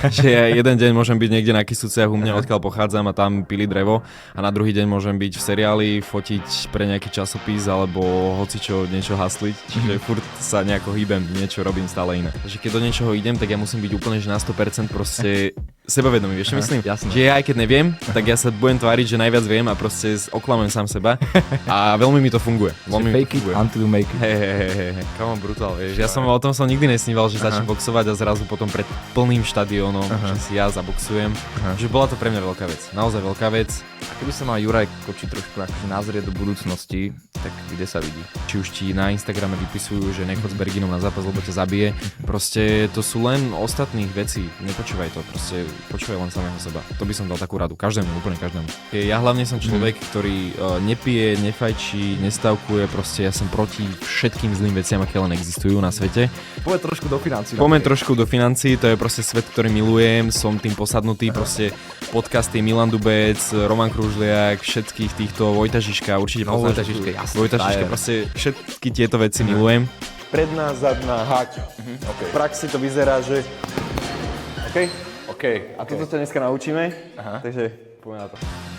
Že ja jeden deň môžem byť niekde na Kysuciach u mňa, odkiaľ pochádzam a tam pili drevo a na druhý deň môžem byť v seriáli, fotiť pre nejaký časopis alebo hocičo niečo hasliť, čiže furt sa nejako hýbem, niečo robím stále iné. Takže keď do niečoho idem, tak ja musím byť úplne že na 100% proste sebavedomý, vieš čo myslím? Jasné. Že ja aj keď neviem, tak ja sa budem tváriť, že najviac viem a proste oklamem sám seba a veľmi mi to funguje. Veľmi mi to Fake it funguje. until you make it. Hej, come on, brutál, vieš. Ja som o tom nikdy nesníval, že začnem boxovať a zrazu potom pred plným štadiónom, že si ja zaboxujem. Že bola to pre mňa veľká vec, naozaj veľká vec. A keby sa mal Juraj Koči trošku akože nazrieť do budúcnosti, tak kde sa vidí? Či už ti na Instagrame vypisujú, že nechod s Berginom na zápas, lebo ťa zabije. Proste to sú len ostatných vecí, nepočúvaj to, proste počúvaj len samého seba. To by som dal takú radu, každému, úplne každému. Ja hlavne som človek, ktorý nepije, nefajčí, nestavkuje, proste ja som proti všetkým zlým veciam, aké len existujú na svete. Poďme trošku do financií. Poďme trošku do financií, to je proste svet, ktorý milujem, som tým posadnutý, proste podcasty Milan Dubec, Roman Kružliak, všetkých týchto Vojta Žižka, určite poznáš. Vojta Žižka, jasne. Vojta Žižka, proste všetky tieto veci milujem. Predná, zadná, hák. Okay. V praxi to vyzerá, že... OK? OK. A toto ťa dneska naučíme, takže poďme na to.